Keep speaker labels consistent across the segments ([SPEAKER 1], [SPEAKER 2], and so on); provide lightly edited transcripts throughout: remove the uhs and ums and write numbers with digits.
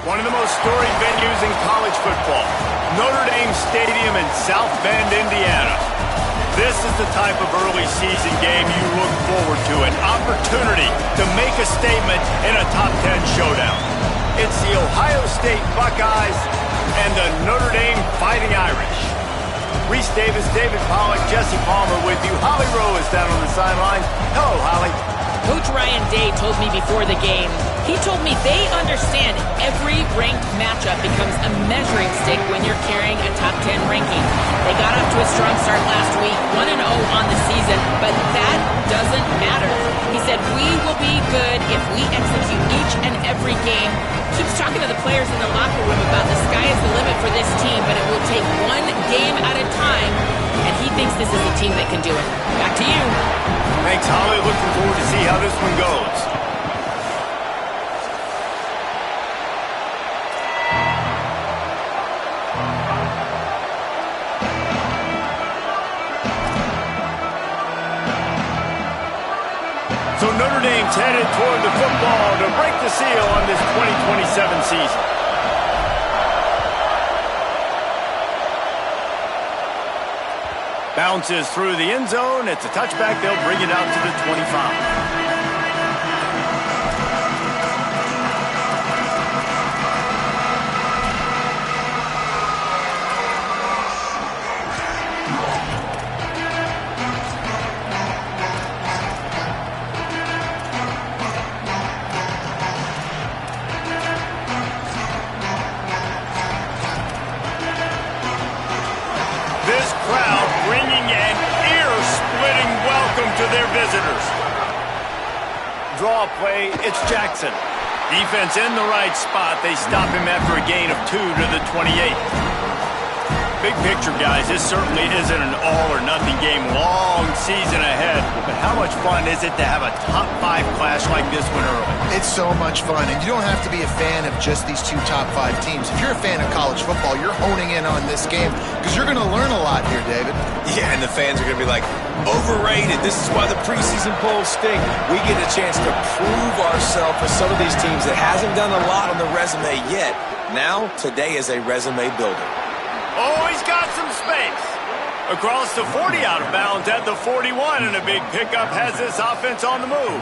[SPEAKER 1] One of the most storied venues in college football, Notre Dame Stadium in South Bend, Indiana. This is the type of early season game you look forward to, an opportunity to make a statement in a top 10 showdown. It's the Ohio State Buckeyes and the Notre Dame Fighting Irish. Reese Davis, David Pollack, Jesse Palmer with you. Holly Rowe is down on the sideline. Hello, Holly.
[SPEAKER 2] Coach Ryan Day told me before the game, he told me they understand every ranked matchup becomes a measuring stick when you're carrying a top 10 ranking. They got off to a strong start last week, 1-0 on the season, but that doesn't matter. He said, we will be good if we execute each and every game. Keeps talking to the players in the locker room about the sky is the limit for this team, but it will take one game at a time, and he thinks this is a team that can do it. Back to you.
[SPEAKER 1] Thanks, Holly. Looking forward to see how this one goes. So Notre Dame's headed toward the football to break the seal on this 2027 season. Bounces through the end zone. It's a touchback. They'll bring it out to the 25. To their visitors. Draw play, it's Jackson. Defense in the right spot. They stop him after a gain of 2 to the 28. Big picture, guys, this certainly isn't an all-or-nothing game. Long season ahead. But how much fun is it to have a top-5 clash like this one early?
[SPEAKER 3] It's so much fun, and you don't have to be a fan of just these two top-5 teams. If you're a fan of college football, you're honing in on this game because you're going to learn a lot here, David.
[SPEAKER 4] Yeah, and the fans are going to be like, overrated. This is why the preseason polls stink. We get a chance to prove ourselves for some of these teams that hasn't done a lot on the resume yet. Now, today is a resume builder.
[SPEAKER 1] Oh, he's got some space. Across the 40, out of bounds at the 41, and a big pickup has this offense on the move.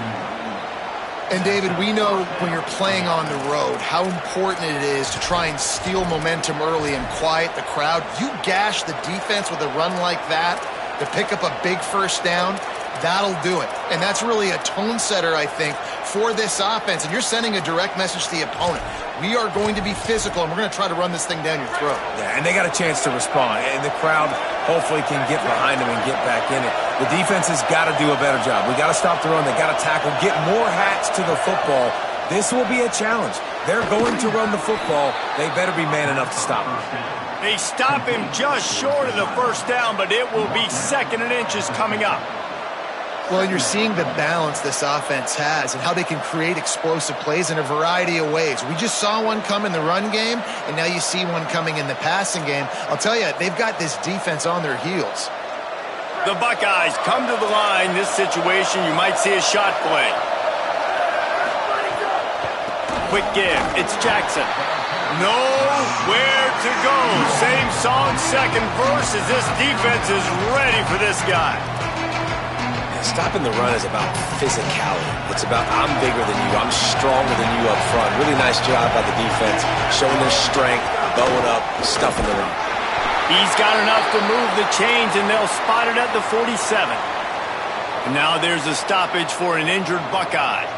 [SPEAKER 3] And, David, we know when you're playing on the road how important it is to try and steal momentum early and quiet the crowd. You gash the defense with a run like that to pick up a big first down, that'll do it. And that's really a tone setter, I think, for this offense. And you're sending a direct message to the opponent. We are going to be physical, and we're going to try to run this thing down your throat.
[SPEAKER 4] Yeah, and they got a chance to respond, and the crowd hopefully can get behind them and get back in it. The defense has got to do a better job. We got to stop the run. They got to tackle, get more hats to the football. This will be a challenge. They're going to run the football. They better be man enough to stop them.
[SPEAKER 1] They stop him just short of the first down, but it will be 2nd and inches coming up.
[SPEAKER 3] Well, and you're seeing the balance this offense has and how they can create explosive plays in a variety of ways. We just saw one come in the run game, and now you see one coming in the passing game. I'll tell you, they've got this defense on their heels.
[SPEAKER 1] The Buckeyes come to the line. This situation, you might see a shot play. Quick give. It's Jackson. Nowhere to go. Same song, second verse, as this defense is ready for this guy.
[SPEAKER 4] Stopping the run is about physicality. It's about I'm bigger than you. I'm stronger than you up front. Really nice job by the defense, showing their strength, bowing up, stuffing the run.
[SPEAKER 1] He's got enough to move the chains, and they'll spot it at the 47. And now there's a stoppage for an injured Buckeye.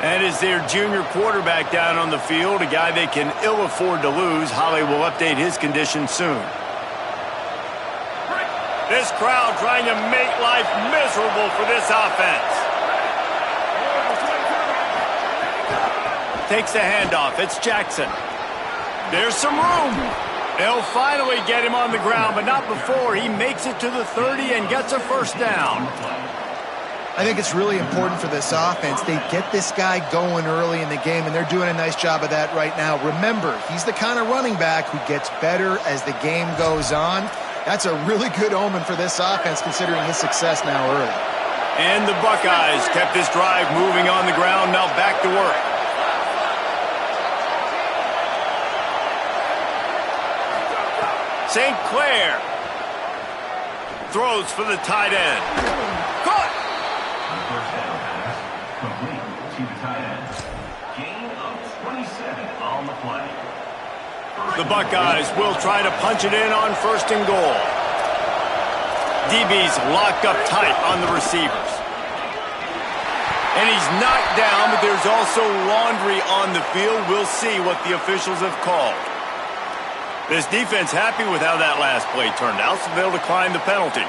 [SPEAKER 1] That is their junior quarterback down on the field, a guy they can ill afford to lose. Holly will update his condition soon. This crowd trying to make life miserable for this offense. Takes the handoff. It's Jackson. There's some room. They'll finally get him on the ground, but not before he makes it to the 30 and gets a first down.
[SPEAKER 3] I think it's really important for this offense. They get this guy going early in the game, and they're doing a nice job of that right now. Remember, he's the kind of running back who gets better as the game goes on. That's a really good omen for this offense, considering his success now early.
[SPEAKER 1] And the Buckeyes kept this drive moving on the ground, now back to work. St. Clair throws for the tight end. Caught!
[SPEAKER 5] The first down pass, complete to the tight end. Gain of 27 on the play.
[SPEAKER 1] The Buckeyes will try to punch it in on 1st and goal. DB's locked up tight on the receivers. And he's knocked down, but there's also laundry on the field. We'll see what the officials have called. This defense happy with how that last play turned out, so they'll decline the penalty.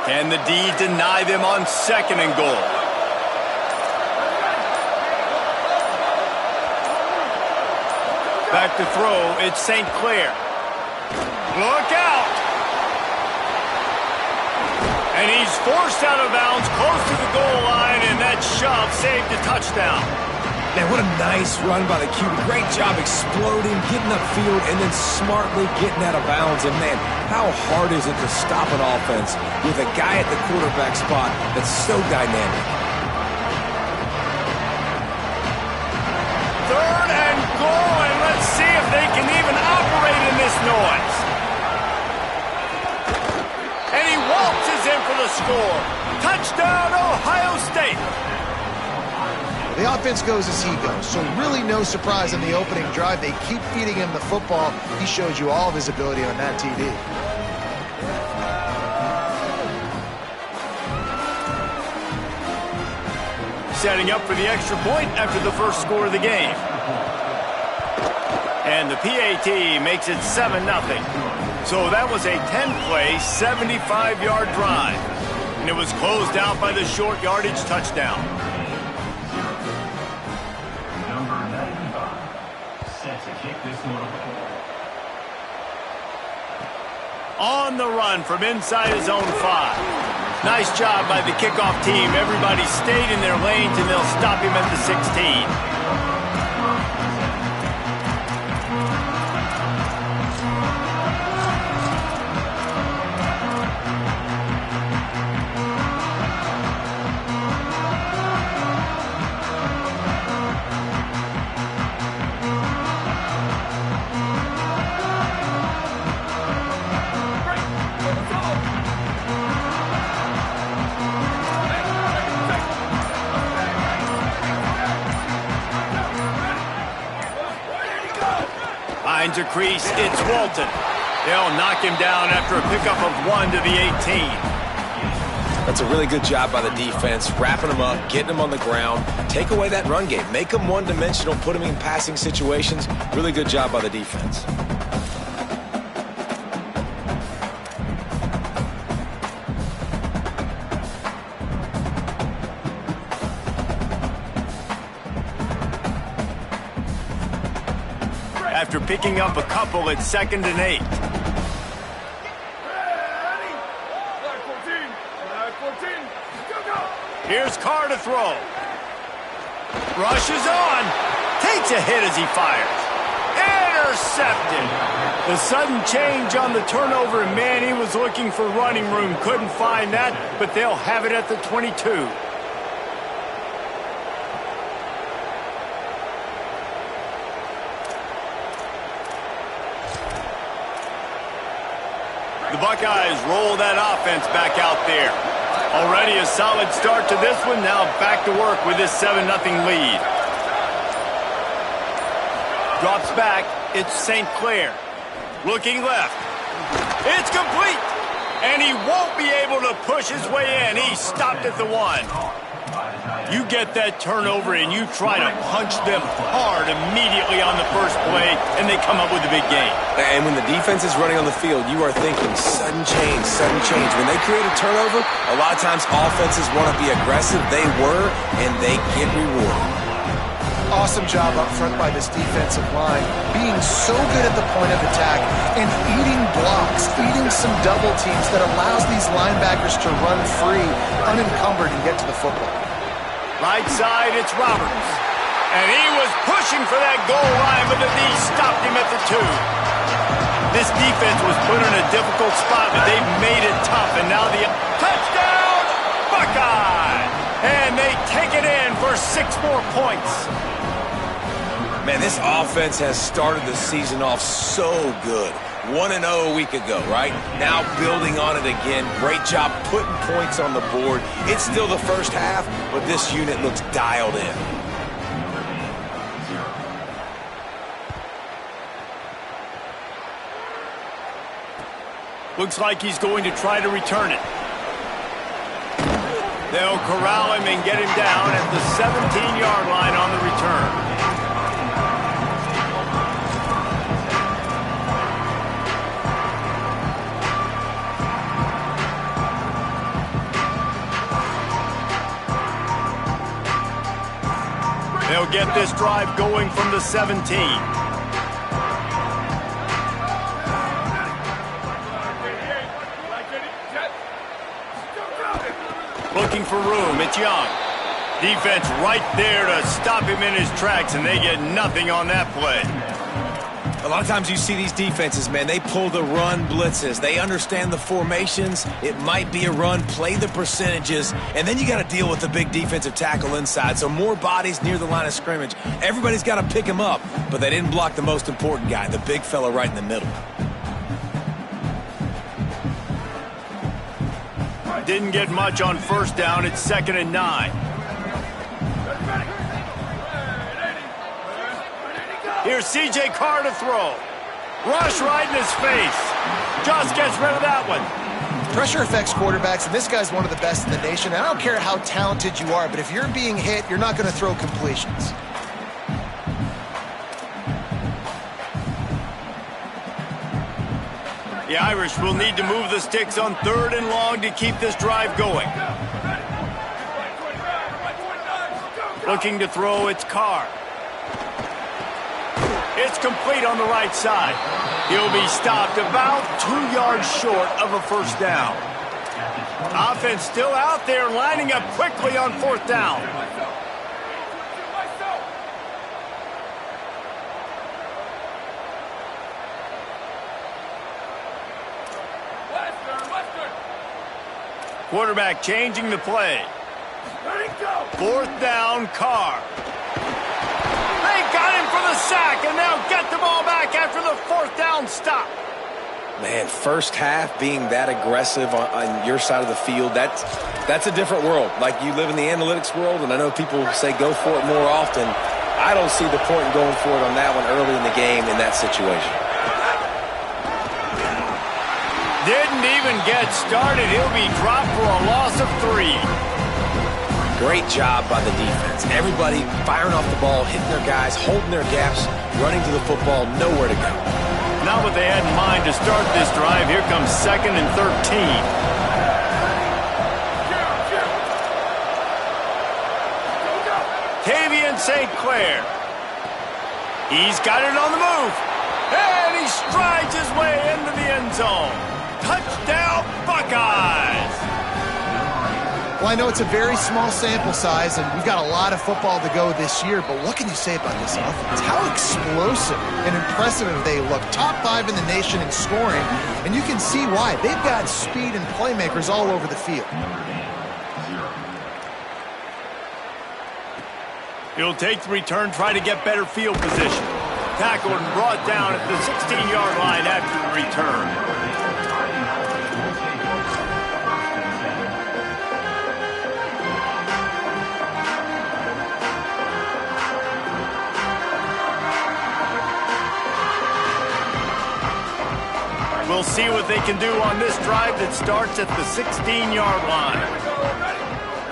[SPEAKER 1] Can the D deny them on 2nd and goal? Back to throw, it's St. Clair. Look out! And he's forced out of bounds close to the goal line, and that shove saved a touchdown.
[SPEAKER 4] Man, what a nice run by the QB. Great job exploding, getting upfield, and then smartly getting out of bounds. And, man, how hard is it to stop an offense with a guy at the quarterback spot that's so dynamic?
[SPEAKER 1] 3rd and goal, and let's see if they can even operate in this noise. And he waltzes in for the score. Touchdown, Ohio State.
[SPEAKER 3] The offense goes as he goes, so really no surprise in the opening drive. They keep feeding him the football. He shows you all of his ability on that TD.
[SPEAKER 1] Setting up for the extra point after the first score of the game. And the PAT makes it 7-0. So that was a 10-play, 75-yard drive. And it was closed out by the short yardage touchdown.
[SPEAKER 5] Number 95, set to kick this one away.
[SPEAKER 1] On the run from inside his own 5. Nice job by the kickoff team. Everybody stayed in their lanes, and they'll stop him at the 16. Finds a crease, it's Walton. They'll knock him down after a pickup of 1 to the 18.
[SPEAKER 4] That's a really good job by the defense, wrapping him up, getting him on the ground. Take away that run game. Make him one-dimensional, put him in passing situations. Really good job by the defense.
[SPEAKER 1] After picking up a couple at 2nd and 8. Here's Carr to throw. Rushes on. Takes a hit as he fires. Intercepted. The sudden change on the turnover, and man, he was looking for running room. Couldn't find that, but they'll have it at the 22. The Buckeyes roll that offense back out there. Already a solid start to this one. Now back to work with this 7-0 lead. Drops back. It's St. Clair. Looking left. It's complete. And he won't be able to push his way in. He stopped at the 1. You get that turnover and you try to punch them hard immediately on the first play, and they come up with a big gain.
[SPEAKER 4] And when the defense is running on the field, you are thinking sudden change, sudden change. When they create a turnover, a lot of times offenses want to be aggressive. They were, and they get rewarded.
[SPEAKER 3] Awesome job up front by this defensive line, being so good at the point of attack and eating blocks, eating some double teams that allows these linebackers to run free, unencumbered, and get to the football.
[SPEAKER 1] Right side, it's Roberts. And he was pushing for that goal line, but the D stopped him at the 2. This defense was put in a difficult spot, but they've made it tough. And now the touchdown, Buckeye! And they take it in for 6 more points.
[SPEAKER 4] Man, this offense has started the season off so good. 1-0 a week ago, right? Now building on it again. Great job putting points on the board. It's still the first half, but this unit looks dialed in.
[SPEAKER 1] Looks like he's going to try to return it. They'll corral him and get him down at the 17-yard line on the return. They'll get this drive going from the 17. Looking for room, it's Young. Defense right there to stop him in his tracks, and they get nothing on that play.
[SPEAKER 4] A lot of times you see these defenses, man, they pull the run blitzes. They understand the formations. It might be a run, play the percentages, and then you got to deal with the big defensive tackle inside. So more bodies near the line of scrimmage. Everybody's got to pick him up, but they didn't block the most important guy, the big fella right in the middle.
[SPEAKER 1] Didn't get much on first down. It's 2nd and 9. Here's C.J. Carr to throw. Rush right in his face. Just gets rid of that one.
[SPEAKER 3] Pressure affects quarterbacks, and this guy's one of the best in the nation. I don't care how talented you are, but if you're being hit, you're not going to throw completions.
[SPEAKER 1] The Irish will need to move the sticks on 3rd and long to keep this drive going. Looking to throw, it's Carr. It's complete on the right side. He'll be stopped about 2 yards short of a first down. Offense still out there lining up quickly on 4th down. Quarterback changing the play. 4th down, Carr. They got him for the sack, and they'll get the ball back after the 4th down stop.
[SPEAKER 4] Man, first half being that aggressive on your side of the field, that's a different world. Like, you live in the analytics world, and I know people say go for it more often. I don't see the point in going for it on that one early in the game in that situation.
[SPEAKER 1] Didn't even get started. He'll be dropped for a loss of 3.
[SPEAKER 4] Great job by the defense. Everybody firing off the ball, hitting their guys, holding their gaps, running to the football, nowhere to go.
[SPEAKER 1] Not what they had in mind to start this drive. Here comes 2nd and 13. Tavian St. Clair. He's got it on the move. And he strides his way into the end zone. Touchdown, Buckeyes!
[SPEAKER 3] Well, I know it's a very small sample size, and we've got a lot of football to go this year, but what can you say about this offense? How explosive and impressive they look. Top 5 in the nation in scoring, and you can see why. They've got speed and playmakers all over the field.
[SPEAKER 1] He'll take the return, try to get better field position. Tackled and brought down at the 16-yard line after the return. We'll see what they can do on this drive that starts at the 16-yard line.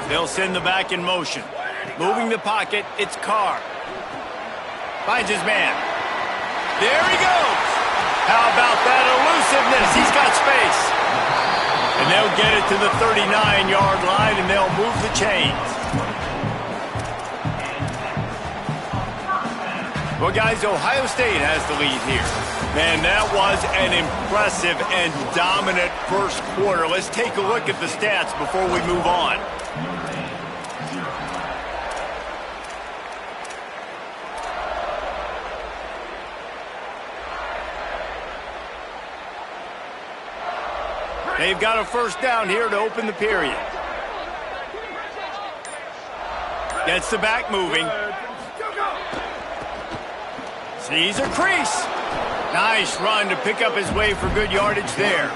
[SPEAKER 1] They'll send the back in motion. Moving the pocket, it's Carr. Finds his man. There he goes. How about that elusiveness? He's got space. And they'll get it to the 39-yard line, and they'll move the chains. Well, guys, Ohio State has the lead here. Man, that was an impressive and dominant first quarter. Let's take a look at the stats before we move on. They've got a first down here to open the period. Gets the back moving. Sees a crease. Nice run to pick up his way for good yardage there.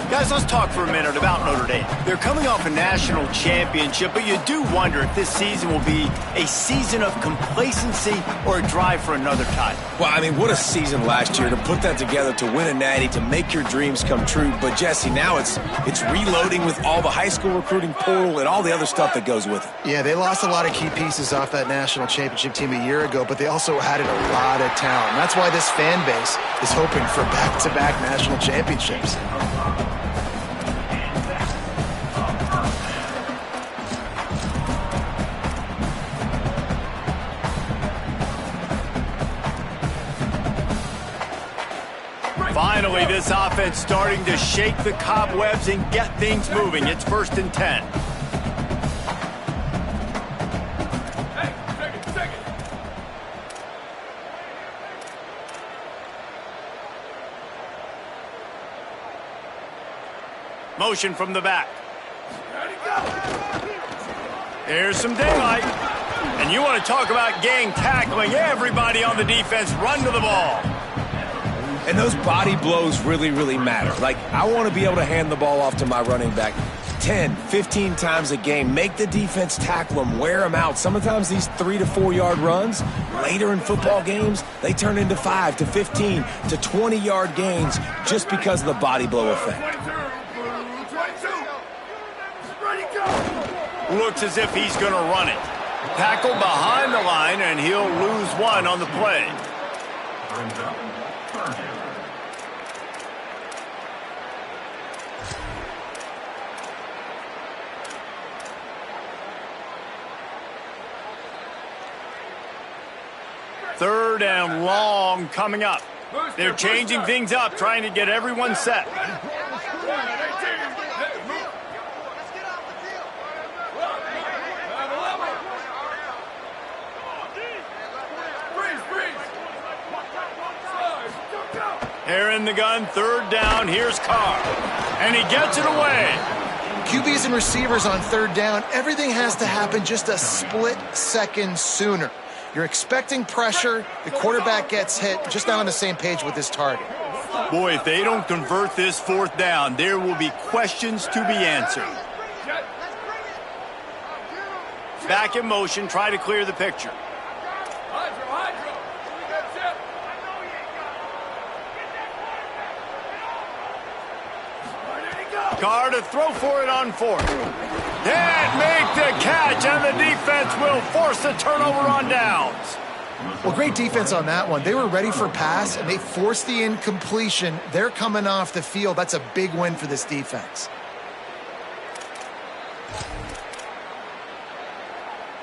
[SPEAKER 1] Guys, let's talk for a minute about Notre Dame. They're coming off a national championship, but you do wonder if this season will be a season of complacency or a drive for another title.
[SPEAKER 4] Well, I mean, what a season last year to put that together, to win a natty, to make your dreams come true. But, Jesse, now it's reloading with all the high school recruiting portal and all the other stuff that goes with it.
[SPEAKER 3] Yeah, they lost a lot of key pieces off that national championship team a year ago, but they also added a lot of talent. And that's why this fan base is hoping for back-to-back national championships.
[SPEAKER 1] Finally, this offense starting to shake the cobwebs and get things moving. It's 1st and 10. Motion from the back. There's some daylight. And you want to talk about gang tackling. Everybody on the defense run to the ball.
[SPEAKER 4] And those body blows really, really matter. Like, I want to be able to hand the ball off to my running back 10, 15 times a game. Make the defense tackle them, wear them out. Sometimes these 3 to 4 yard runs, later in football games, they turn into 5 to 15 to 20 yard gains just because of the body blow effect.
[SPEAKER 1] Looks as if he's going to run it. Tackle behind the line, and he'll lose one on the play. Third and long coming up. They're changing things up, trying to get everyone set. They're in the gun, third down. Here's Carr, and he gets it away.
[SPEAKER 3] QBs and receivers on third down, everything has to happen just a split second sooner. You're expecting pressure, the quarterback gets hit, just not on the same page with his target.
[SPEAKER 1] Boy, if they don't convert this fourth down, there will be questions to be answered. Back in motion, try to clear the picture. Carr to throw for it on fourth. Can't make the catch, and the defense will force the turnover on downs.
[SPEAKER 3] Well, great defense on that one. They were ready for pass, and they forced the incompletion. They're coming off the field. That's a big win for this defense.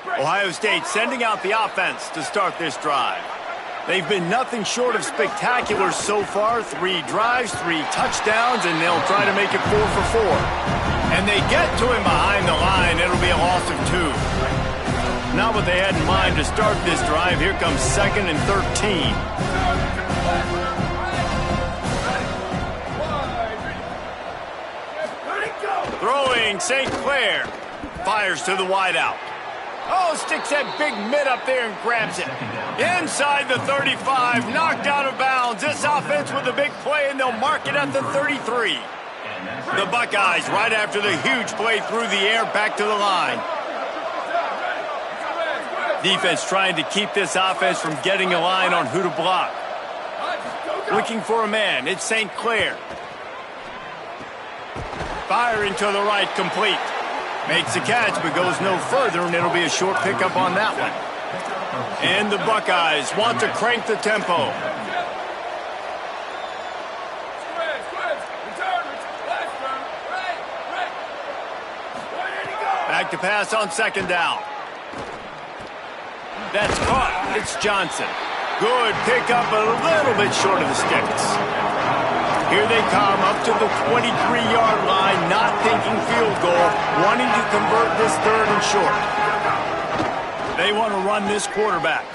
[SPEAKER 1] Ohio State sending out the offense to start this drive. They've been nothing short of spectacular so far. 3 drives, 3 touchdowns, and they'll try to make it 4 for 4. And they get to him behind the line. It'll be a loss of 2. Not what they had in mind to start this drive. Here comes 2nd and 13. Throwing St. Clair. Fires to the wideout. Oh, sticks that big mid up there and grabs it. Inside the 35, knocked out of bounds. This offense with a big play, and they'll mark it at the 33. The Buckeyes, right after the huge play through the air, back to the line. Defense trying to keep this offense from getting a line on who to block. Looking for a man. It's St. Clair. Firing to the right, complete. Makes the catch, but goes no further, and it'll be a short pickup on that one. And the Buckeyes want to crank the tempo. Back to pass on 2nd down. That's caught. It's Johnson. Good pickup, a little bit short of the sticks. Here they come up to the 23-yard line, not thinking field goal, wanting to convert this 3rd and short. They want to run this quarterback.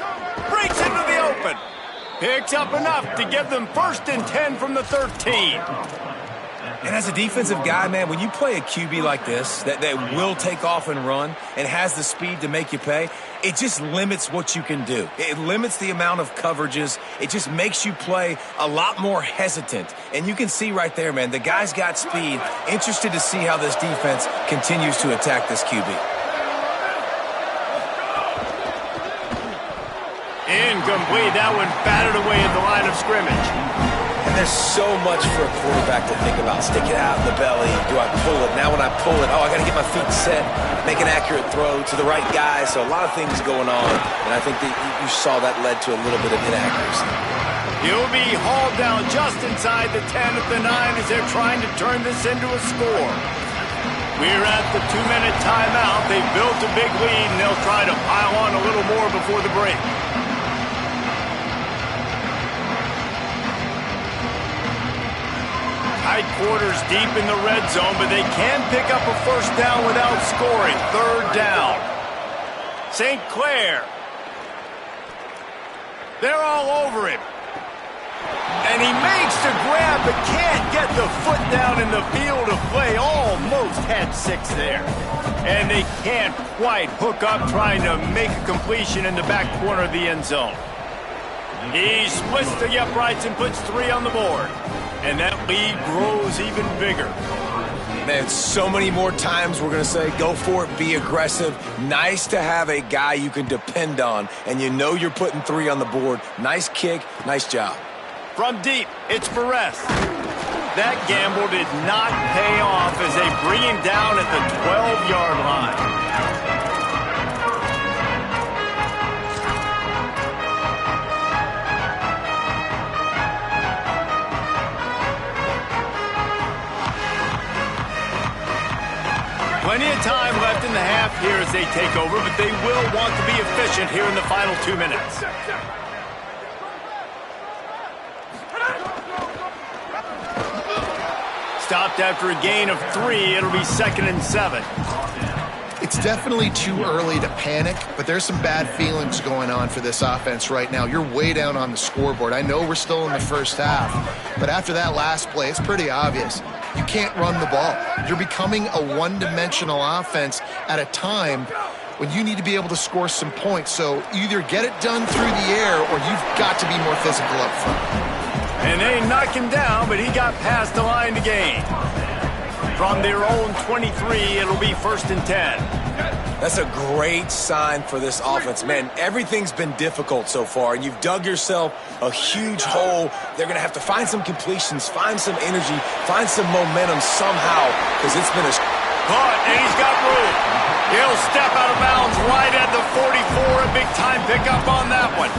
[SPEAKER 1] Breaks into the open. Picks up enough to give them 1st and 10 from the 13.
[SPEAKER 4] And as a defensive guy, man, when you play a QB like this that will take off and run and has the speed to make you pay, it just limits what you can do. It limits the amount of coverages. It just makes you play a lot more hesitant. And you can see right there, man, the guy's got speed. Interested to see how this defense continues to attack this QB.
[SPEAKER 1] Incomplete. That one batted away at the line of scrimmage.
[SPEAKER 4] And there's so much for a quarterback to think about. Stick it out in the belly. Do I pull it? Now when I pull it, I got to get my feet set, make an accurate throw to the right guy. So a lot of things going on. And I think that you saw that led to a little bit of inaccuracy.
[SPEAKER 1] He'll be hauled down just inside the 10 at the 9 as they're trying to turn this into a score. We're at the 2-minute timeout. They've built a big lead, and they'll try to pile on a little more before the break. Tight quarters deep in the red zone, but they can pick up a first down without scoring. Third down. St. Clair. They're all over him. And he makes the grab, but can't get the foot down in the field of play. Almost had 6 there. And they can't quite hook up trying to make a completion in the back corner of the end zone. He splits the uprights and puts 3 on the board. And that lead grows even bigger.
[SPEAKER 4] Man, so many more times we're going to say, go for it, be aggressive. Nice to have a guy you can depend on, and you know you're putting 3 on the board. Nice kick, nice job.
[SPEAKER 1] From deep, it's Perez. That gamble did not pay off as they bring him down at the 12-yard line. Plenty of time left in the half here as they take over, but they will want to be efficient here in the final 2 minutes. Stopped after a gain of 3. It'll be 2nd and 7.
[SPEAKER 3] It's definitely too early to panic, but there's some bad feelings going on for this offense right now. You're way down on the scoreboard. I know we're still in the first half, but after that last play, it's pretty obvious. You can't run the ball. You're becoming a one-dimensional offense at a time when you need to be able to score some points. So either get it done through the air or you've got to be more physical up front.
[SPEAKER 1] And they knock him down, but he got past the line to gain. From their own 23, it'll be 1st and 10.
[SPEAKER 4] That's a great sign for this offense. Man, everything's been difficult so far, and you've dug yourself a huge hole. They're going to have to find some completions, find some energy, find some momentum somehow, because it's been a...
[SPEAKER 1] Caught, and he's got room. He'll step out of bounds right at the 44. A big-time pickup on that one.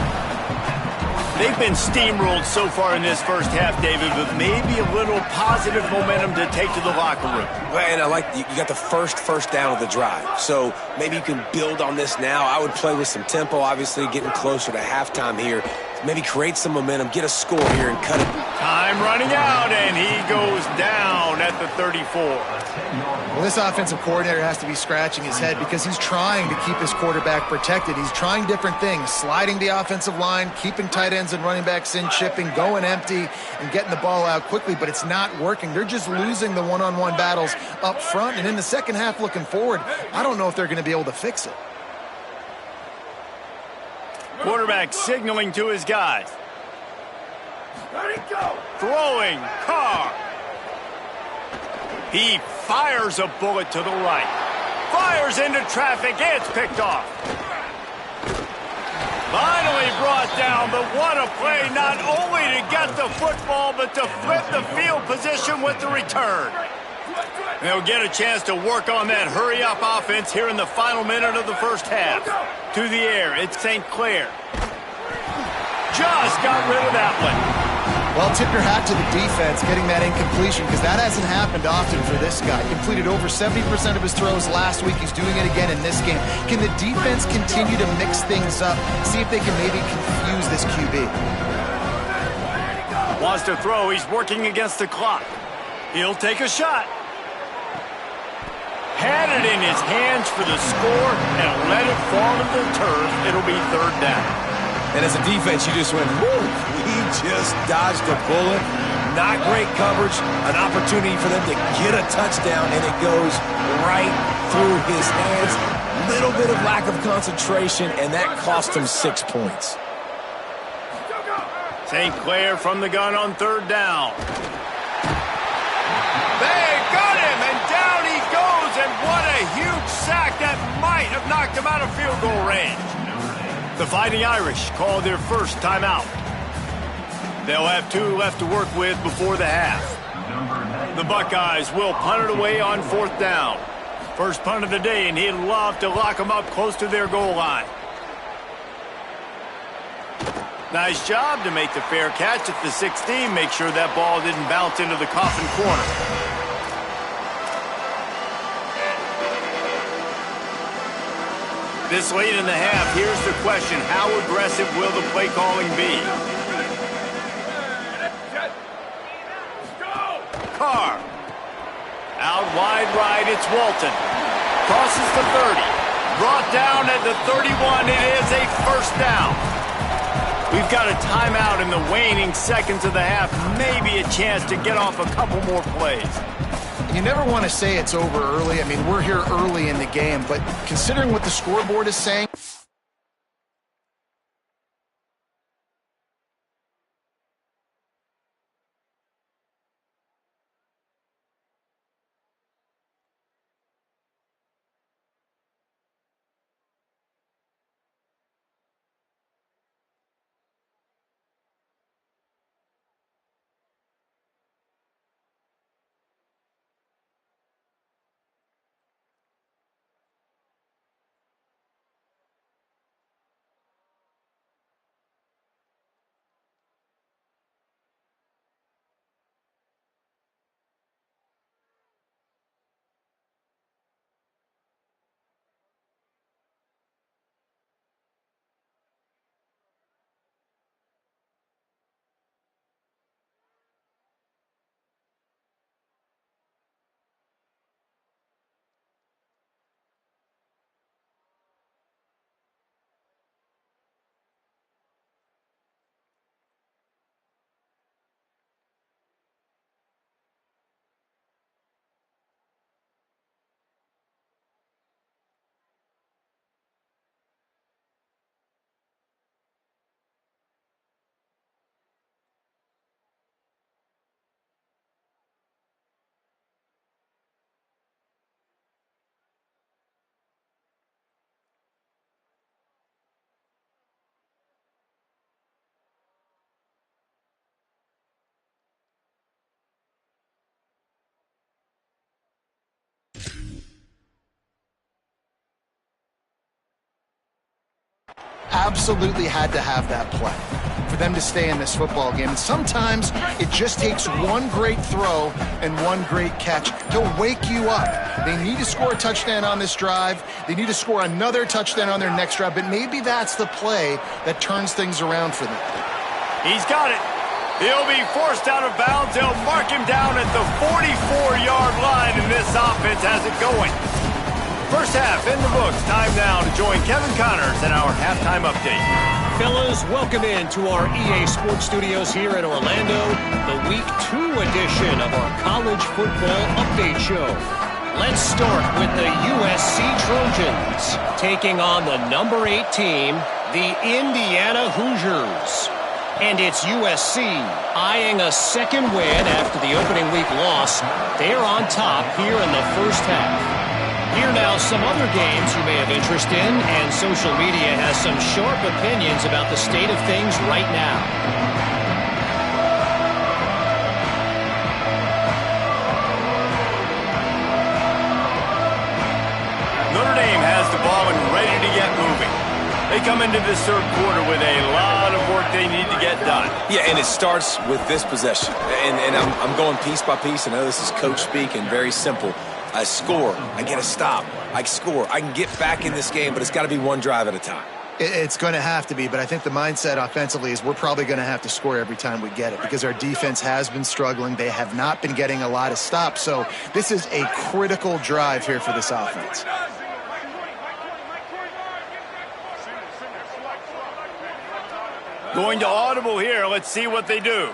[SPEAKER 1] They've been steamrolled so far in this first half, David, but maybe a little positive momentum to take to the locker room.
[SPEAKER 4] Well, and I like you got the first down of the drive, so maybe you can build on this now. I would play with some tempo, obviously, getting closer to halftime here. Maybe create some momentum, get a score here, and cut it.
[SPEAKER 1] Time running out, and he goes down at the 34.
[SPEAKER 3] Well, this offensive coordinator has to be scratching his head because he's trying to keep his quarterback protected. He's trying different things, sliding the offensive line, keeping tight ends and running backs in, chipping, going empty, and getting the ball out quickly, but it's not working. They're just losing the one-on-one battles up front, and in the second half looking forward, I don't know if they're going to be able to fix it.
[SPEAKER 1] Quarterback signaling to his guys. Ready, go. Throwing, Carr. He fires a bullet to the right. Fires into traffic. It's picked off. Finally brought down, but what a play, not only to get the football, but to flip the field position with the return. They'll get a chance to work on that hurry-up offense here in the final minute of the first half. To the air, it's St. Clair. Just got rid of that one.
[SPEAKER 3] Well, tip your hat to the defense getting that incompletion because that hasn't happened often for this guy. Completed over 70% of his throws last week. He's doing it again in this game. Can the defense continue to mix things up? See if they can maybe confuse this QB.
[SPEAKER 1] Wants to throw. He's working against the clock. He'll take a shot. Had it in his hands for the score and let it fall to the turf. It'll be 3rd down.
[SPEAKER 4] And as a defense, you just went, whoo, he just dodged a bullet. Not great coverage, an opportunity for them to get a touchdown, and it goes right through his hands. Little bit of lack of concentration, and that cost him 6 points.
[SPEAKER 1] St. Clair from the gun on third down. They got him, and down he goes, and what a huge sack that might have knocked him out of field goal range. The Fighting Irish called their first timeout. They'll have 2 left to work with before the half. The Buckeyes will punt it away on fourth down. First punt of the day, and he'd love to lock them up close to their goal line. Nice job to make the fair catch at the 16. Make sure that ball didn't bounce into the coffin corner. This late in the half, here's the question. How aggressive will the play calling be? Carr. Out wide right, it's Walton. Crosses the 30. Brought down at the 31. It is a first down. We've got a timeout in the waning seconds of the half. Maybe a chance to get off a couple more plays.
[SPEAKER 3] You never want to say it's over early. I mean, we're here early in the game, but considering what the scoreboard is saying, absolutely had to have that play for them to stay in this football game. And sometimes it just takes one great throw and one great catch to wake you up. They need to score a touchdown on this drive. They need to score another touchdown on their next drive, but maybe that's the play that turns things around for them.
[SPEAKER 1] He's got it. He'll be forced out of bounds. They'll mark him down at the 44-yard line, and this offense has it going. First half in the books. Time now to join Kevin Connors in our halftime update.
[SPEAKER 6] Fellas, welcome in to our EA Sports Studios here in Orlando, the Week 2 edition of our College Football Update Show. Let's start with the USC Trojans taking on the number 8 team, the Indiana Hoosiers. And it's USC eyeing a second win after the opening week loss. They're on top here in the first half. Here now some other games you may have interest in, and social media has some sharp opinions about the state of things right now.
[SPEAKER 1] Notre Dame has the ball and ready to get moving. They come into this third quarter with a lot of work they need to get done.
[SPEAKER 4] Yeah, and it starts with this possession. And I'm going piece by piece. I know this is coach speak and very simple. I score. I get a stop. I score. I can get back in this game, but it's got to be one drive at a time.
[SPEAKER 3] It's going to have to be, but I think the mindset offensively is we're probably going to have to score every time we get it because our defense has been struggling. They have not been getting a lot of stops, so this is a critical drive here for this offense.
[SPEAKER 1] Going to audible here. Let's see what they do.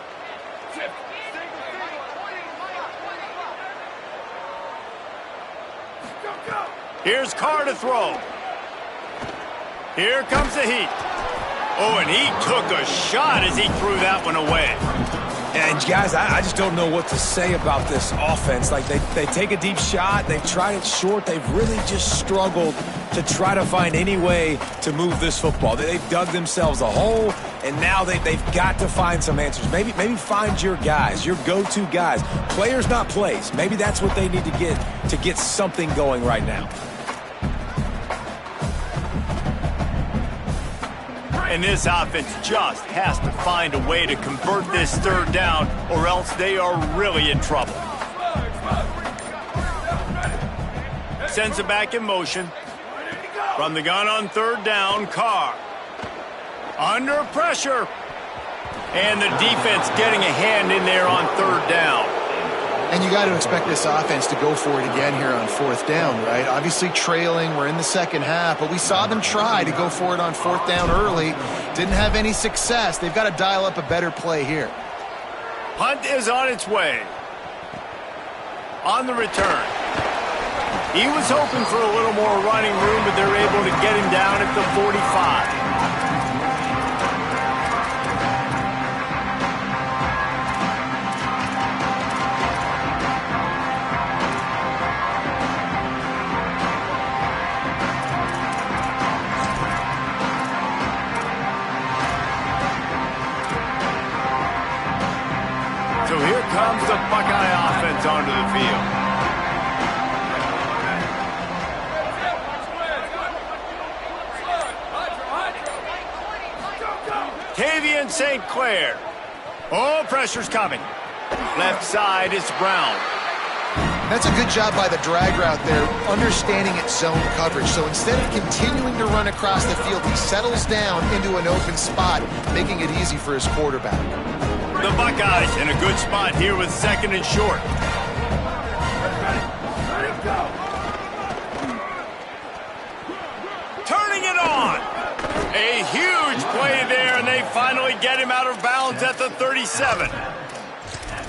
[SPEAKER 1] Here's Carr to throw. Here comes the heat. Oh, and he took a shot as he threw that one away.
[SPEAKER 4] And guys, I just don't know what to say about this offense. Like, they take a deep shot, they've tried it short, they've really just struggled to try to find any way to move this football. They've dug themselves a hole, and now they've got to find some answers. Maybe find your guys, your go-to guys. Players, not plays. Maybe that's what they need to get something going right now.
[SPEAKER 1] And this offense just has to find a way to convert this third down, or else they are really in trouble. Sends it back in motion. From the gun on third down, Carr. Under pressure. And the defense getting a hand in there on third down.
[SPEAKER 3] And you got to expect this offense to go for it again here on fourth down, right? Obviously trailing, we're in the second half, but we saw them try to go for it on fourth down early. Didn't have any success. They've got to dial up a better play here.
[SPEAKER 1] Punt is on its way. On the return. He was hoping for a little more running room, but they're able to get him down at the 45. So here comes the Buckeye offense onto the field. Tavian St. Clair. Oh, pressure's coming. Left side is Brown.
[SPEAKER 3] That's a good job by the drag route there, understanding its zone coverage. So instead of continuing to run across the field, he settles down into an open spot, making it easy for his quarterback.
[SPEAKER 1] The Buckeyes in a good spot here with second and short. Turning it on. A huge play there, and they finally get him out of bounds at the 37.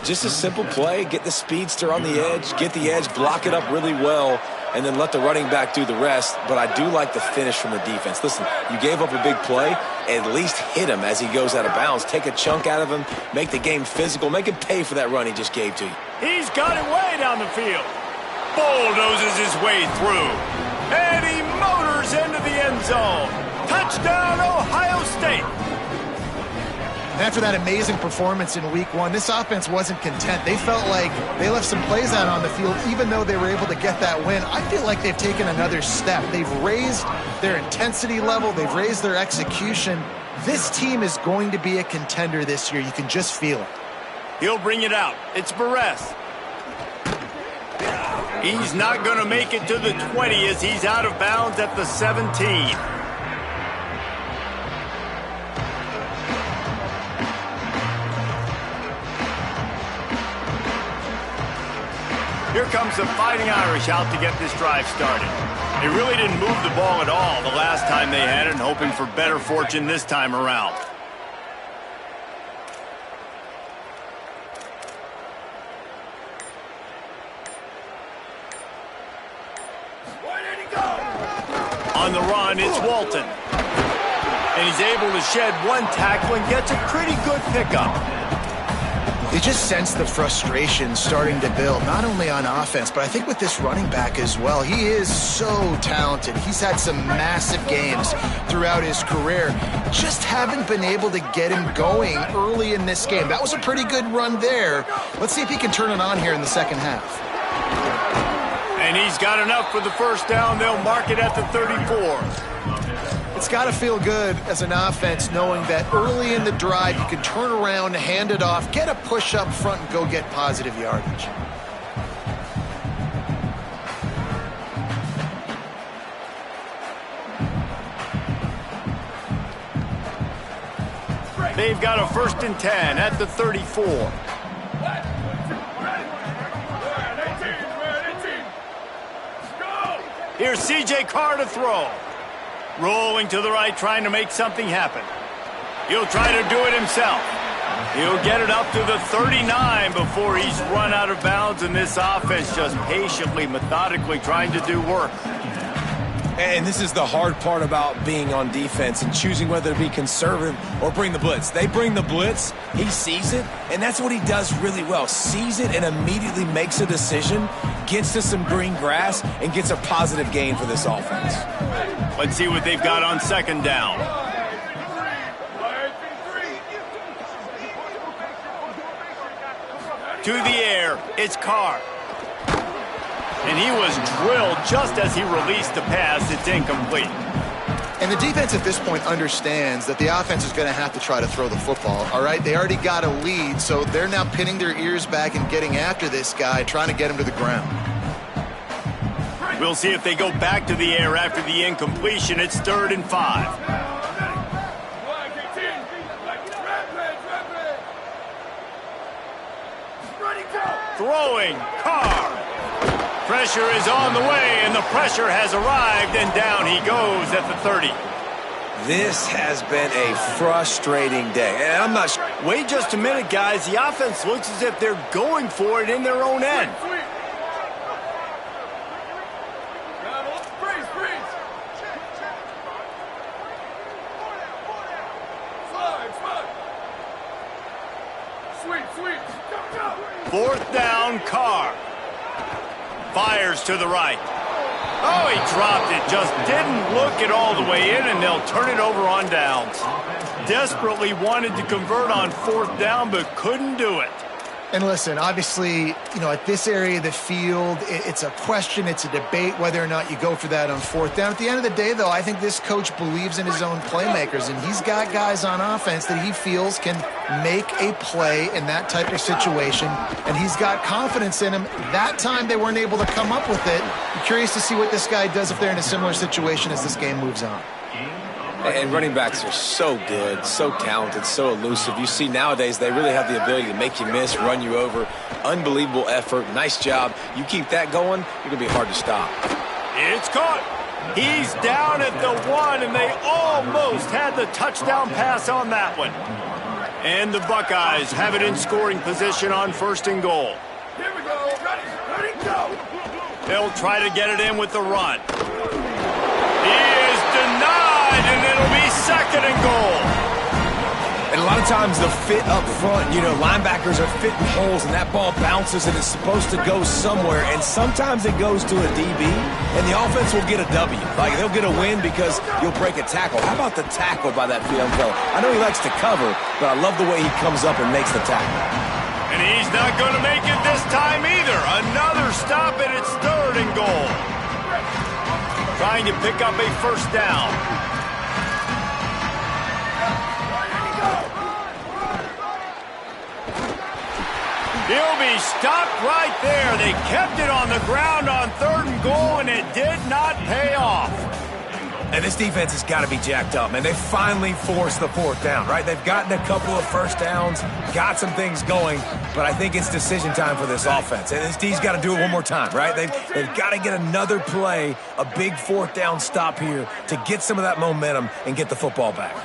[SPEAKER 4] Just a simple play, get the speedster on the edge, block it up really well, and then let the running back do the rest. But I do like the finish from the defense. Listen, you gave up a big play, at least hit him as he goes out of bounds. Take a chunk out of him, make the game physical, make him pay for that run he just gave to you.
[SPEAKER 1] He's got it way down the field. Bulldozes his way through. And he motors into the end zone. Touchdown, Ohio State.
[SPEAKER 3] After that amazing performance in week one, this offense wasn't content. They felt like they left some plays out on the field, even though they were able to get that win. I feel like they've taken another step. They've raised their intensity level. They've raised their execution. This team is going to be a contender this year. You can just feel it.
[SPEAKER 1] He'll bring it out. It's Barres. He's not going to make it to the 20 as he's out of bounds at the 17. Here comes the Fighting Irish out to get this drive started. They really didn't move the ball at all the last time they had it, and hoping for better fortune this time around. On the run, it's Walton. And he's able to shed one tackle and gets a pretty good pickup.
[SPEAKER 3] You just sense the frustration starting to build, not only on offense, but I think with this running back as well. He is so talented. He's had some massive games throughout his career. Just haven't been able to get him going early in this game. That was a pretty good run there. Let's see if he can turn it on here in the second half.
[SPEAKER 1] And he's got enough for the first down. They'll mark it at the 34.
[SPEAKER 3] It's got to feel good as an offense knowing that early in the drive you can turn around, hand it off, get a push up front, and go get positive yardage.
[SPEAKER 1] They've got a 1st and 10 at the 34. Here's C.J. Carr to throw. Rolling to the right, trying to make something happen. He'll try to do it himself. He'll get it up to the 39 before he's run out of bounds, and this offense just patiently, methodically trying to do work.
[SPEAKER 4] And this is the hard part about being on defense and choosing whether to be conservative or bring the blitz. They bring the blitz, he sees it, and that's what he does really well. Sees it and immediately makes a decision, gets to some green grass, and gets a positive gain for this offense.
[SPEAKER 1] Let's see what they've got on second down. To the air, it's Carr. And he was drilled just as he released the pass. It's incomplete.
[SPEAKER 3] And the defense at this point understands that the offense is going to have to try to throw the football, all right? They already got a lead, so they're now pinning their ears back and getting after this guy, trying to get him to the ground.
[SPEAKER 1] We'll see if they go back to the air after the incompletion. It's 3rd and 5. Throwing, Carr. Pressure is on the way, and the pressure has arrived, and down he goes at the 30.
[SPEAKER 4] This has been a frustrating day, and I'm not sure.
[SPEAKER 1] Wait just a minute, guys. The offense looks as if they're going for it in their own end. Fourth down, Carr. Fires to the right. Oh, he dropped it. Just didn't look it all the way in, and they'll turn it over on downs. Desperately wanted to convert on 4th down, but couldn't do it.
[SPEAKER 3] And listen, obviously, you know, at this area of the field, it's a question, it's a debate whether or not you go for that on 4th down. At the end of the day, though, I think this coach believes in his own playmakers, and he's got guys on offense that he feels can make a play in that type of situation, and he's got confidence in him. That time they weren't able to come up with it. I'm curious to see what this guy does if they're in a similar situation as this game moves on.
[SPEAKER 4] And running backs are so good, so talented, so elusive. You see nowadays they really have the ability to make you miss, run you over. Unbelievable effort. Nice job. You keep that going, you're going to be hard to stop.
[SPEAKER 1] It's caught. He's down at the 1, and they almost had the touchdown pass on that one. And the Buckeyes have it in scoring position on 1st and goal.
[SPEAKER 5] Here we go. Ready, go.
[SPEAKER 1] They'll try to get it in with the run. He is denied, and it'll be 2nd and goal.
[SPEAKER 4] And a lot of times the fit up front, you know, linebackers are fitting holes, and that ball bounces, and it's supposed to go somewhere, and sometimes it goes to a DB, and the offense will get a W. Like, they'll get a win because you'll break a tackle. How about the tackle by that young fella? I know he likes to cover, but I love the way he comes up and makes the tackle.
[SPEAKER 1] And he's not going to make it this time either. Another stop, and it's 3rd and goal. Trying to pick up a 1st down. He'll be stopped right there. They kept it on the ground on 3rd and goal, and it did not pay off.
[SPEAKER 4] And this defense has got to be jacked up, man. They finally forced the 4th down, right? They've gotten a couple of 1st downs, got some things going, but I think it's decision time for this offense. And this D's got to do it one more time, right? They've got to get another play, a big 4th down stop here to get some of that momentum and get the football back.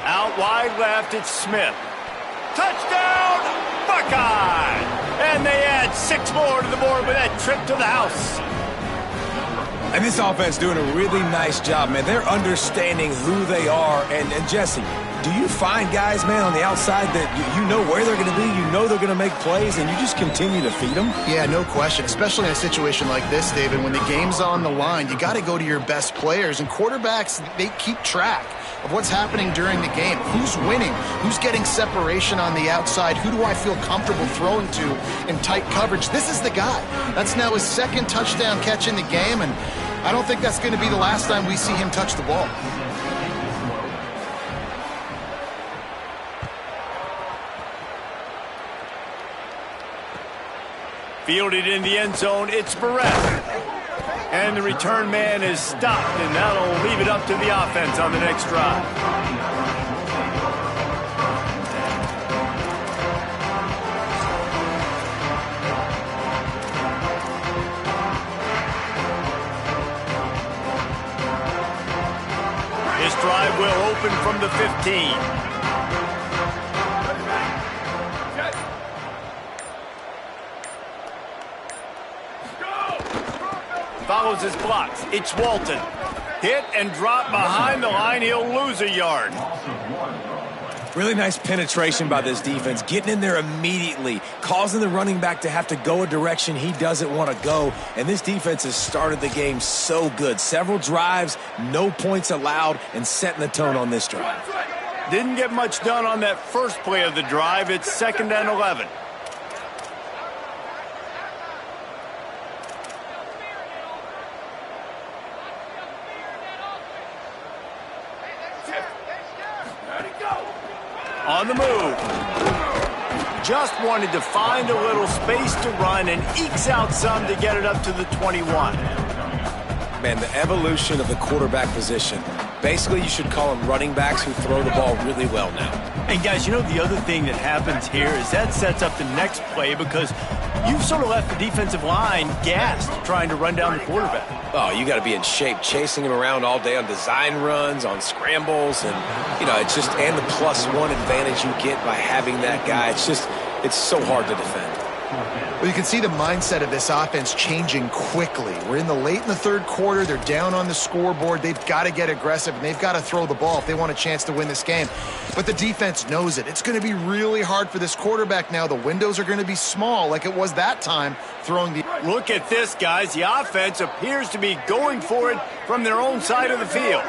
[SPEAKER 1] Out wide left, it's Smith. Touchdown, Buckeye! And they add 6 more to the board with that trip to the house.
[SPEAKER 4] And this offense doing a really nice job, man. They're understanding who they are. And Jesse, do you find guys, man, on the outside that you know where they're going to be, you know they're going to make plays, and you just continue to feed them?
[SPEAKER 3] Yeah, no question, especially in a situation like this, David. When the game's on the line, you got to go to your best players. And quarterbacks, they keep track of what's happening during the game. Who's winning? Who's getting separation on the outside? Who do I feel comfortable throwing to in tight coverage? This is the guy. That's now his 2nd touchdown catch in the game, and I don't think that's going to be the last time we see him touch the ball.
[SPEAKER 1] Fielded in the end zone, it's Barrett. And the return man is stopped, and that'll leave it up to the offense on the next drive. This drive will open from the 15. follows his blocks. It's Walton. Hit and drop behind the line. He'll lose a yard.
[SPEAKER 4] Really nice penetration by this defense, getting in there immediately, causing the running back to have to go a direction he doesn't want to go. And this defense has started the game so good. Several drives, no points allowed, and setting the tone on this drive.
[SPEAKER 1] Didn't get much done on that first play of the drive. It's 2nd and 11. On the move. Just wanted to find a little space to run and ekes out some to get it up to the 21.
[SPEAKER 4] Man, the evolution of the quarterback position. Basically, you should call them running backs who throw the ball really well now.
[SPEAKER 1] And guys, you know the other thing that happens here is that sets up the next play because you've sort of left the defensive line gassed trying to run down the quarterback.
[SPEAKER 4] Oh, you got to be in shape, chasing him around all day on design runs, on scrambles, and, you know, it's just, and the +1 advantage you get by having that guy. It's so hard to defend.
[SPEAKER 3] Well, you can see the mindset of this offense changing quickly. We're late in the third quarter. They're down on the scoreboard. They've got to get aggressive, and they've got to throw the ball if they want a chance to win this game. But the defense knows it. It's going to be really hard for this quarterback now. The windows are going to be small like it was that time throwing the...
[SPEAKER 1] Look at this, guys. The offense appears to be going for it from their own side of the field.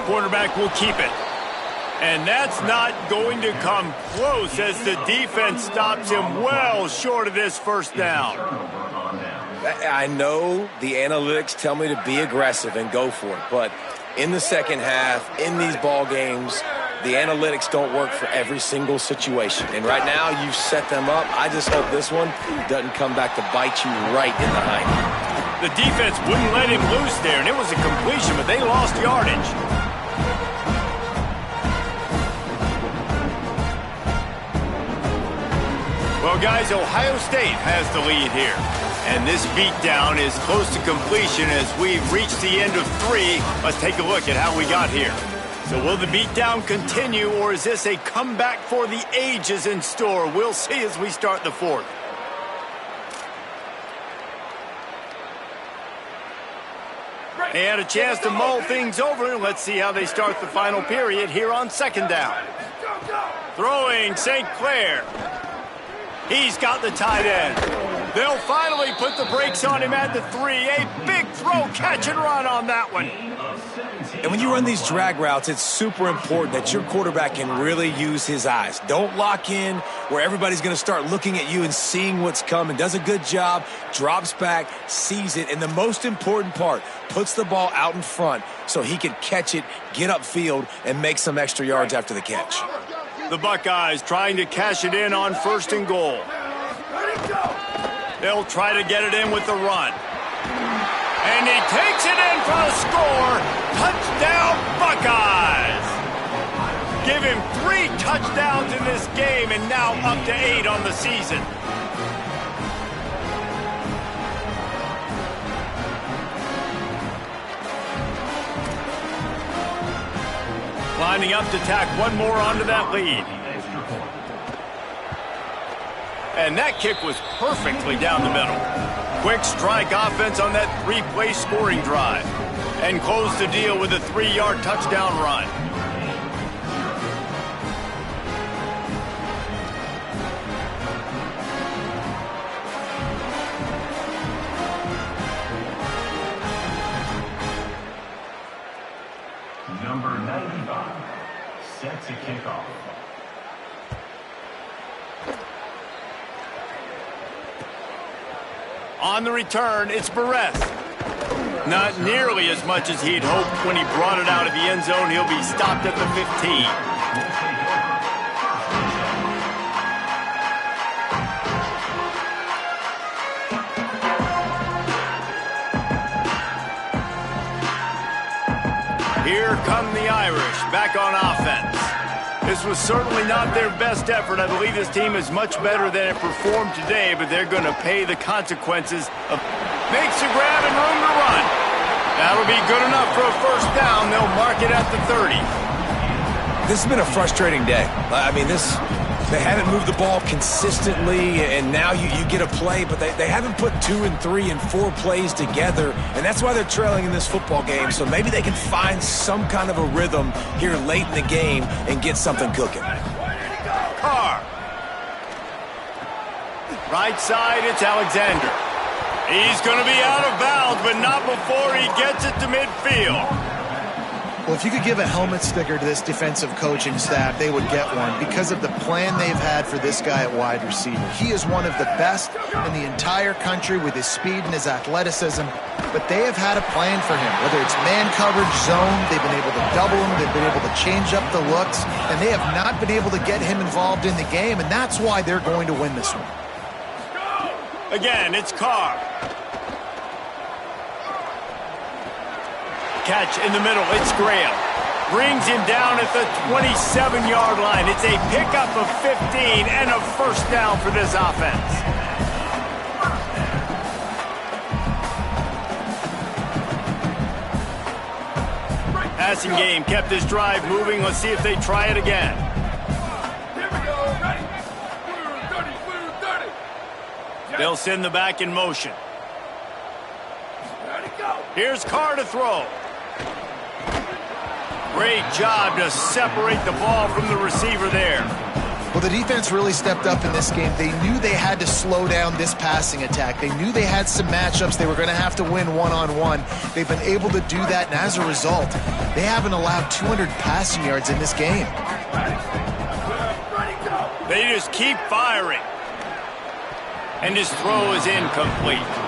[SPEAKER 1] Quarterback will keep it. And that's not going to come close as the defense stops him well short of this first down.
[SPEAKER 4] I know the analytics tell me to be aggressive and go for it, but in the second half, in these ball games, the analytics don't work for every single situation. And right now, you've set them up. I just hope this one doesn't come back to bite you right in the hind.
[SPEAKER 1] The defense wouldn't let him loose there, and it was a completion, but they lost yardage. Well, guys, Ohio State has the lead here. And this beatdown is close to completion as we've reached the end of 3. Let's take a look at how we got here. So will the beatdown continue, or is this a comeback for the ages in store? We'll see as we start the 4th. They had a chance to mull things over. Let's see how they start the final period here on 2nd down. Throwing St. Clair. He's got the tight end. They'll finally put the brakes on him at the 3. A big throw, catch and run on that one.
[SPEAKER 4] And when you run these drag routes, it's super important that your quarterback can really use his eyes. Don't lock in where everybody's going to start looking at you and seeing what's coming. Does a good job, drops back, sees it, and the most important part, puts the ball out in front so he can catch it, get upfield, and make some extra yards after the catch.
[SPEAKER 1] The Buckeyes trying to cash it in on 1st and goal. They'll try to get it in with the run. And he takes it in for a score. Touchdown, Buckeyes. Give him 3 touchdowns in this game and now up to 8 on the season. Lining up to tack one more onto that lead. And that kick was perfectly down the middle. Quick strike offense on that 3-play scoring drive. And close the deal with a 3-yard touchdown run.
[SPEAKER 5] Number 95 set to kick off.
[SPEAKER 1] On the return, it's Barres. Not nearly as much as he'd hoped when he brought it out of the end zone. He'll be stopped at the 15. Here come the Irish, back on offense. This was certainly not their best effort. I believe this team is much better than it performed today, but they're going to pay the consequences of... Makes a grab and room to run. That'll be good enough for a 1st down. They'll mark it at the 30.
[SPEAKER 4] This has been a frustrating day. I mean, They haven't moved the ball consistently, and now you get a play, but they haven't put 2 and 3 and 4 plays together, and that's why they're trailing in this football game. So maybe they can find some kind of a rhythm here late in the game and get something cooking.
[SPEAKER 1] Carr. Right side, it's Alexander. He's going to be out of bounds, but not before he gets it to midfield.
[SPEAKER 3] Well, if you could give a helmet sticker to this defensive coaching staff, they would get one because of the plan they've had for this guy at wide receiver. He is one of the best in the entire country with his speed and his athleticism, but they have had a plan for him. Whether it's man coverage, zone, they've been able to double him, they've been able to change up the looks, and they have not been able to get him involved in the game, and that's why they're going to win this one.
[SPEAKER 1] Again, it's Carr. Catch in the middle, it's Graham. Brings him down at the 27-yard line. It's a pickup of 15 and a first down for this offense. Passing game kept this drive moving. Let's see if they try it again.
[SPEAKER 5] Here we go. Ready? Blue 30.
[SPEAKER 1] They'll send the back in motion.
[SPEAKER 5] Ready, go.
[SPEAKER 1] Here's Carr to throw. Great job to separate the ball from the receiver there.
[SPEAKER 3] Well, the defense really stepped up in this game. They knew they had to slow down this passing attack. They knew they had some matchups they were going to have to win one-on-one. They've been able to do that, and as a result, they haven't allowed 200 passing yards in this game.
[SPEAKER 1] They just keep firing. And his throw is incomplete.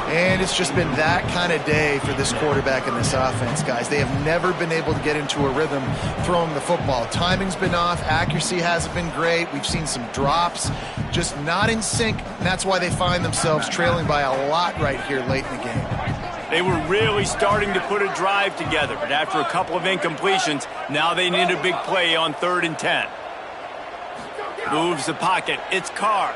[SPEAKER 3] And it's just been that kind of day for this quarterback and this offense, guys. They have never been able to get into a rhythm throwing the football. Timing's been off. Accuracy hasn't been great. We've seen some drops, just not in sync. And that's why they find themselves trailing by a lot right here late in the game.
[SPEAKER 1] They were really starting to put a drive together, but after a couple of incompletions, now they need a big play on 3rd and 10. Moves the pocket. It's Carr.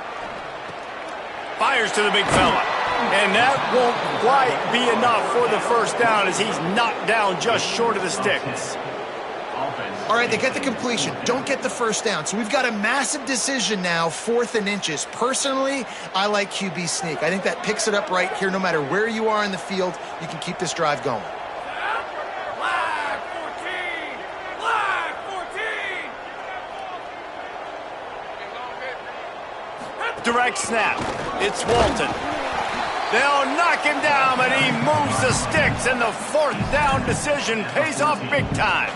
[SPEAKER 1] Fires to the big fella. And that won't quite be enough for the first down as he's knocked down just short of the sticks.
[SPEAKER 3] All right, they get the completion. Don't get the first down. So we've got a massive decision now, 4th and inches. Personally, I like QB sneak. I think that picks it up right here. No matter where you are in the field, you can keep this drive going.
[SPEAKER 5] Flag 14.
[SPEAKER 1] Direct snap. It's Walton. They'll knock him down, but he moves the sticks, and the 4th down decision pays off big time.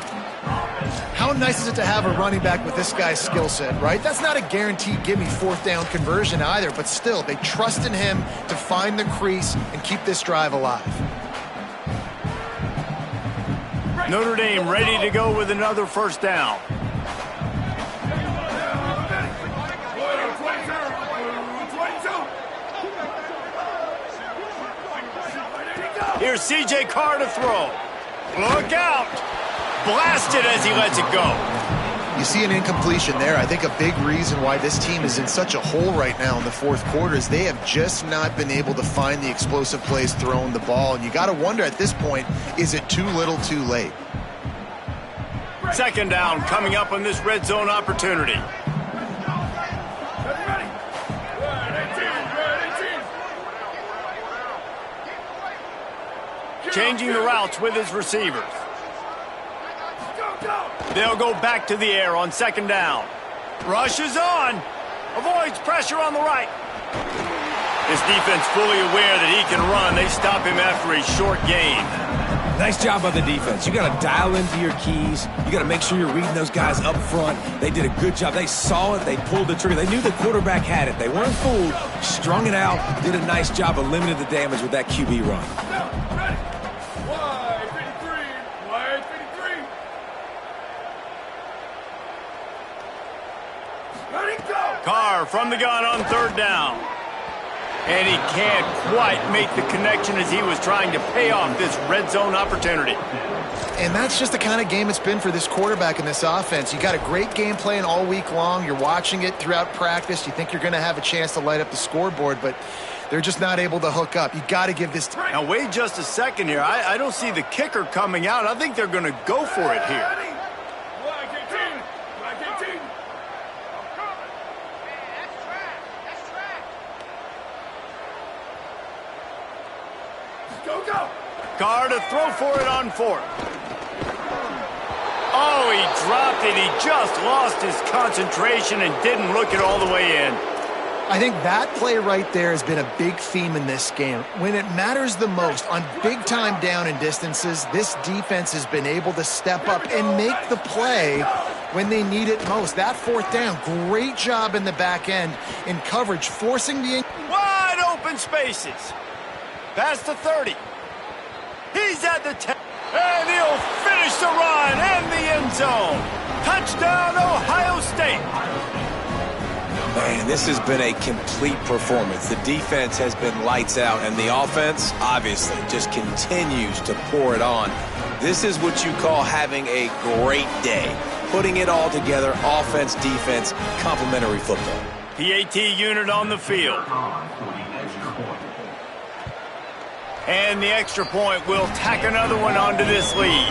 [SPEAKER 3] How nice is it to have a running back with this guy's skill set, right? That's not a guaranteed give-me 4th down conversion either, but still, they trust in him to find the crease and keep this drive alive.
[SPEAKER 1] Notre Dame ready to go with another first down. Here's C.J. Carr to throw. Look out. Blasted as he lets it go.
[SPEAKER 3] You see an incompletion there. I think a big reason why this team is in such a hole right now in the 4th quarter is they have just not been able to find the explosive plays throwing the ball. And you got to wonder at this point, is it too little too late?
[SPEAKER 1] 2nd down coming up on this red zone opportunity. Changing the routes with his receivers. They'll go back to the air on 2nd down. Rush is on. Avoids pressure on the right. This defense fully aware that he can run. They stop him after a short gain.
[SPEAKER 4] Nice job by the defense. You got to dial into your keys. You got to make sure you're reading those guys up front. They did a good job. They saw it. They pulled the trigger. They knew the quarterback had it. They weren't fooled. Strung it out. Did a nice job of limiting the damage with that QB run.
[SPEAKER 1] Carr from the gun on 3rd down. And he can't quite make the connection as he was trying to pay off this red zone opportunity.
[SPEAKER 3] And that's just the kind of game it's been for this quarterback and this offense. You got a great game plan all week long. You're watching it throughout practice. You think you're going to have a chance to light up the scoreboard, but they're just not able to hook up. You got to give this.
[SPEAKER 1] Now, wait just a second here. I don't see the kicker coming out. I think they're going to go for it here. Carr to throw for it on fourth. Oh, he dropped it. He just lost his concentration and didn't look it all the way in.
[SPEAKER 3] I think that play right there has been a big theme in this game. When it matters the most, on big-time down and distances, this defense has been able to step up and make the play when they need it most. That fourth down, great job in the back end in coverage, forcing the...
[SPEAKER 1] Wide open spaces. Past the 30. He's at the 10. And he'll finish the run in the end zone. Touchdown, Ohio State.
[SPEAKER 4] Man, this has been a complete performance. The defense has been lights out, and the offense, obviously, just continues to pour it on. This is what you call having a great day. Putting it all together, offense, defense, complementary football.
[SPEAKER 1] PAT unit on the field. And the extra point will tack another one onto this lead.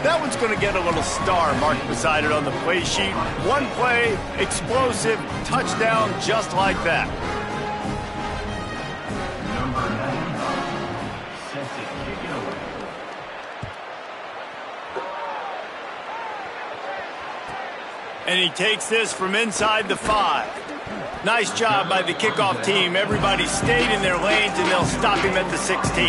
[SPEAKER 1] That one's going to get a little star marked beside it on the play sheet. One play, explosive, touchdown, just like that.
[SPEAKER 5] Number 95, set to kick it away.
[SPEAKER 1] And he takes this from inside the 5. Nice job by the kickoff team. Everybody stayed in their lanes, and they'll stop him at the 16.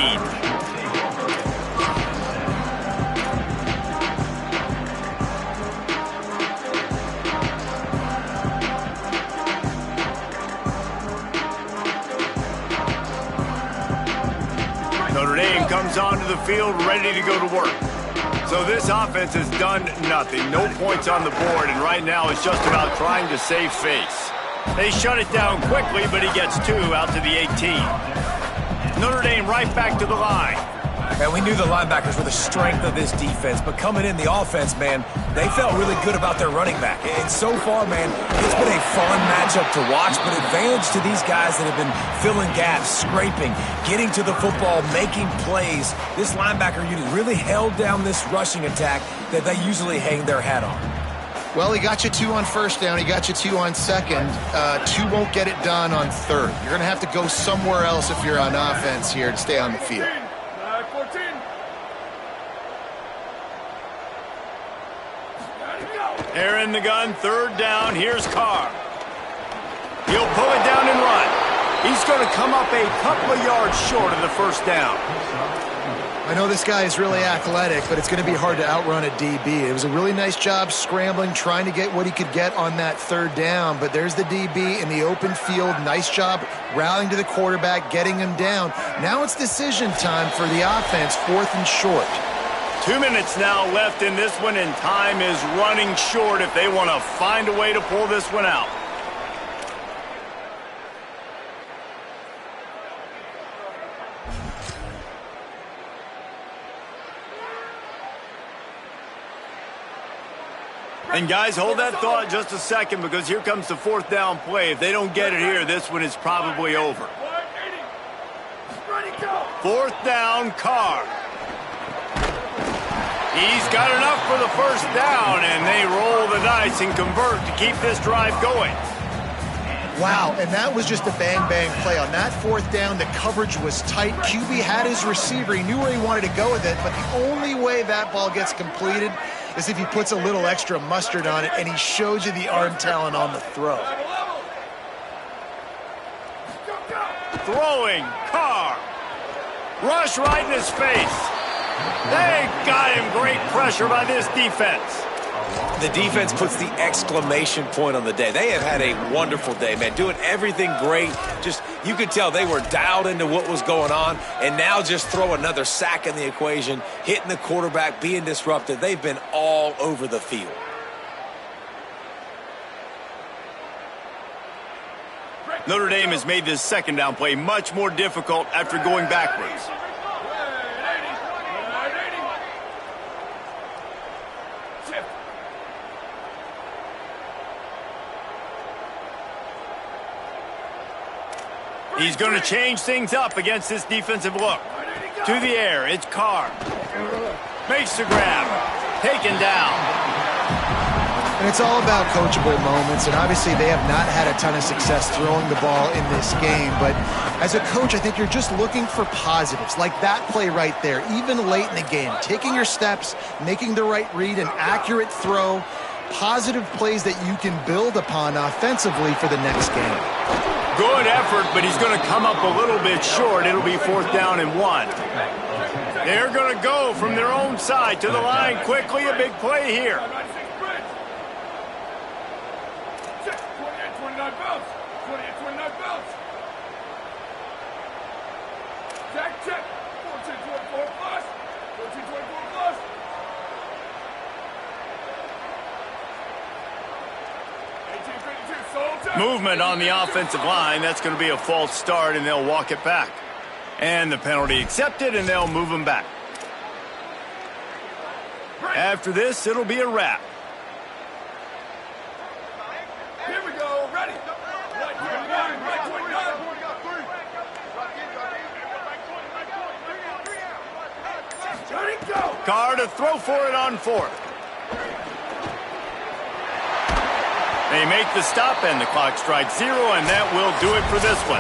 [SPEAKER 1] Notre Dame comes onto the field ready to go to work. So this offense has done nothing. No points on the board, and right now it's just about trying to save face. They shut it down quickly, but he gets 2 out to the 18. Notre Dame right back to the line.
[SPEAKER 4] And we knew the linebackers were the strength of this defense, but coming in the offense, man, they felt really good about their running back. And so far, man, it's been a fun matchup to watch, but advantage to these guys that have been filling gaps, scraping, getting to the football, making plays. This linebacker unit really held down this rushing attack that they usually hang their hat on.
[SPEAKER 3] Well, he got you 2 on first down. He got you 2 on second. 2 won't get it done on third. You're going to have to go somewhere else if you're on offense here to stay on the field.
[SPEAKER 1] Air in the gun, third down. Here's Carr. He'll pull it down and run. He's going to come up a couple of yards short of the first down.
[SPEAKER 3] I know this guy is really athletic, but it's going to be hard to outrun a DB. It was a really nice job scrambling, trying to get what he could get on that third down, but there's the DB in the open field. Nice job rallying to the quarterback, getting him down. Now it's decision time for the offense, 4th and short.
[SPEAKER 1] 2 minutes now left in this one, and time is running short if they want to find a way to pull this one out. And guys, hold that thought just a second, because here comes the 4th down play. If they don't get it here, this one is probably over. 4th down, Carr. He's got enough for the first down, and they roll the dice and convert to keep this drive going.
[SPEAKER 3] Wow, and that was just a bang-bang play. On that 4th down, the coverage was tight. QB had his receiver. He knew where he wanted to go with it, but the only way that ball gets completed is if he puts a little extra mustard on it, and he shows you the arm talent on the throw.
[SPEAKER 1] Throwing, Carr. Rush right in his face. They got him. Great pressure by this defense.
[SPEAKER 4] The defense puts the exclamation point on the day. They have had a wonderful day, man, doing everything great. Just, you could tell they were dialed into what was going on, and now just throw another sack in the equation, hitting the quarterback, being disrupted. They've been all over the field.
[SPEAKER 1] Notre Dame has made this 2nd down play much more difficult after going backwards. He's going to change things up against this defensive look. To the air, it's Carr. Makes the grab. Taken down.
[SPEAKER 3] And it's all about coachable moments, and obviously they have not had a ton of success throwing the ball in this game, but as a coach, I think you're just looking for positives, like that play right there, even late in the game, taking your steps, making the right read, an accurate throw, positive plays that you can build upon offensively for the next game.
[SPEAKER 1] Good effort, but he's going to come up a little bit short. It'll be 4th down and 1. They're going to go from their own side to the line quickly. A big play here. Movement on the offensive line. That's going to be a false start, and they'll walk it back. And the penalty accepted, and they'll move him back. After this, it'll be a wrap.
[SPEAKER 7] Here we go. Ready.
[SPEAKER 1] Carr to throw for it on 4th. They make the stop, and the clock strikes 0, and that will do it for this one.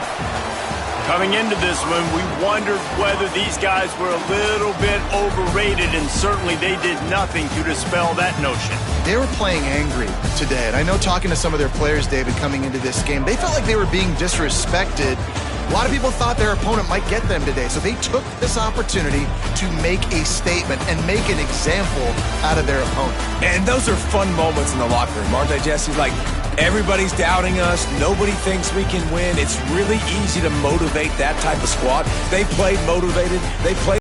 [SPEAKER 1] Coming into this one, we wondered whether these guys were a little bit overrated, and certainly they did nothing to dispel that notion.
[SPEAKER 3] They were playing angry today, and I know talking to some of their players, David, coming into this game, they felt like they were being disrespected. A lot of people thought their opponent might get them today, so they took this opportunity to make a statement and make an example out of their opponent.
[SPEAKER 4] And those are fun moments in the locker room, aren't they, Jesse? Like, everybody's doubting us. Nobody thinks we can win. It's really easy to motivate that type of squad. They played motivated. They played